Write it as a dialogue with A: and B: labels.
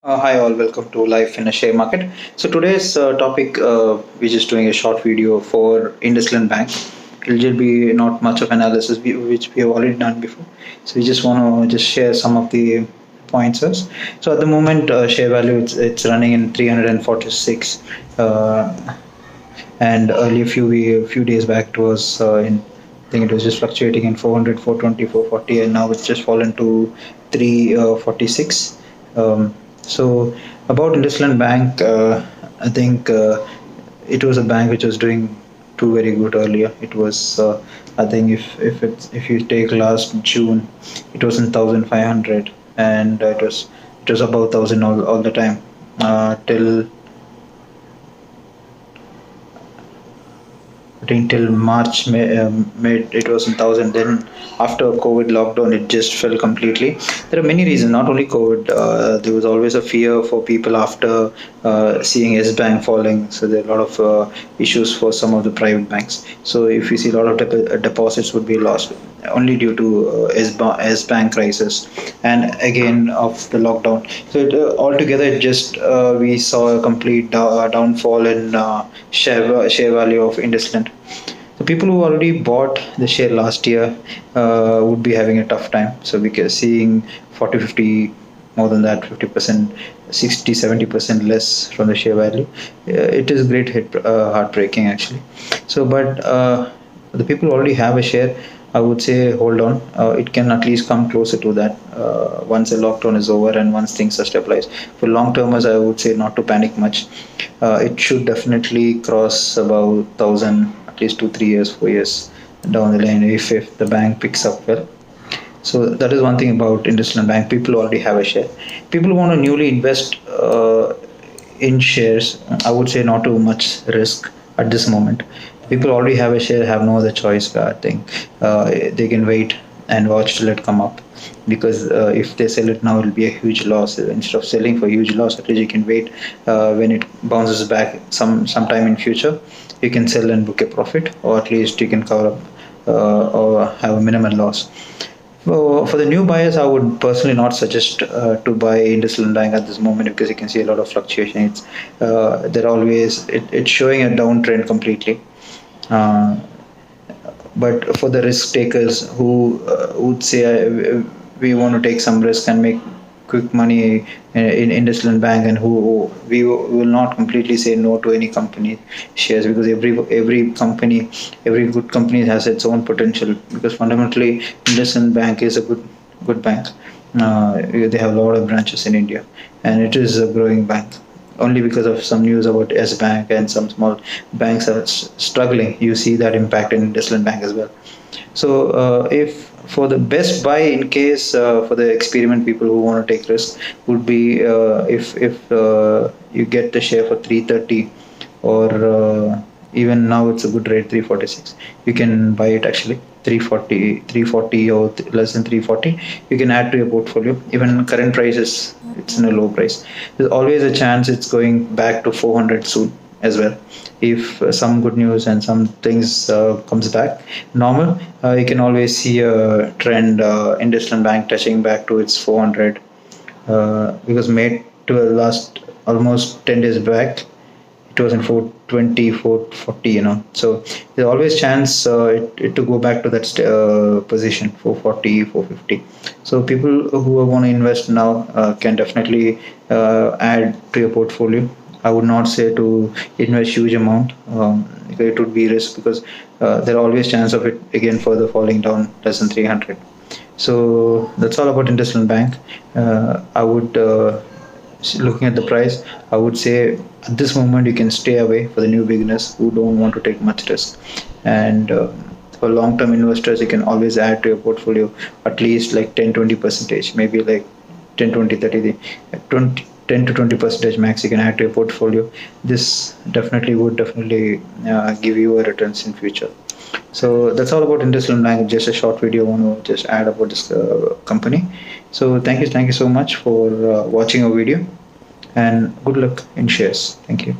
A: Hi all, welcome to Life in a Share Market. So today's topic, we're just doing a short video for IndusInd Bank. It'll just be not much of analysis which we have already done before. So we just want to just share some of the points first. So at the moment, share value it's running in 346, and earlier few days back it was in I think it was just fluctuating in 400, 420, 440, and now it's just fallen to 346. So about IndusInd Bank, I think it was a bank which was doing too very good earlier. It was, I think, if you take last June, it was in 1,500, and it was above 1,000 all the time till I think till March, mid it was in 1,000. Then after COVID lockdown, it just fell completely. There are many reasons, not only COVID. There was always a fear for people after seeing S Bank falling. So there are a lot of issues for some of the private banks. So if you see a lot of deposits would be lost only due to S Bank crisis and again of the lockdown. So altogether, it just we saw a complete downfall in share value of IndusInd. The people who already bought the share last year would be having a tough time. So because seeing 40, 50, more than that, 50%, 60, 70% less from the share value, it is great hit, heartbreaking actually. So, but the people who already have a share, I would say hold on. It can at least come closer to that once the lockdown is over and once things are stabilized. For long termers, I would say not to panic much. It should definitely cross about 1,000 at least 2 3 years, 4 years down the line if the bank picks up well. So that is one thing about IndusInd Bank. People already have a share. People who want to newly invest in shares, I would say not too much risk at this moment. People already have a share, have no other choice. I think they can wait and watch till it come up, because if they sell it now, it'll be a huge loss. Instead of selling for huge loss, at least you can wait when it bounces back sometime in future. You can sell and book a profit, or at least you can cover up or have a minimal loss. For the new buyers, I would personally not suggest to buy IndusInd Bank at this moment, because you can see a lot of fluctuation. They're always it's showing a downtrend completely. Uh, but for the risk takers who would say we want to take some risk and make quick money in IndusInd Bank, and who we will not completely say no to any company shares, because every company, every good company has its own potential. Because fundamentally, IndusInd Bank is a good bank. They have a lot of branches in India, and it is a growing bank. Only because of some news about S Bank and some small banks are struggling, you see that impact in IndusInd Bank as well. So if for the best buy in case for the experiment people who want to take risk would be if you get the share for 330, or even now it's a good rate 346. You can buy it actually 340 or less than 340. You can add to your portfolio. Even current price is it's in a low price. There's always a chance it's going back to 400 soon as well. If some good news and some things comes back normal, you can always see a trend, IndusInd Bank touching back to its 400, because made to last almost 10 days back it was in 420, 440, so there's always chance it to go back to that position 440, 450. So people who want to invest now can definitely add to your portfolio. I would not say to invest huge amount, because it would be risk, because there are always chance of it again further falling down less than 300. So that's all about IndusInd Bank. I would looking at the price, I would say at this moment you can stay away for the new beginners who don't want to take much risk. And for long-term investors, you can always add to your portfolio at least like 10-20 percentage, maybe like 10, 20, 30, 20, 10 to 20 percentage max you can add to your portfolio. This definitely give you a returns in future. So that's all about IndusInd Bank. Just a short video. I want to just add about this company. So thank you so much for watching our video, and good luck in shares. Thank you.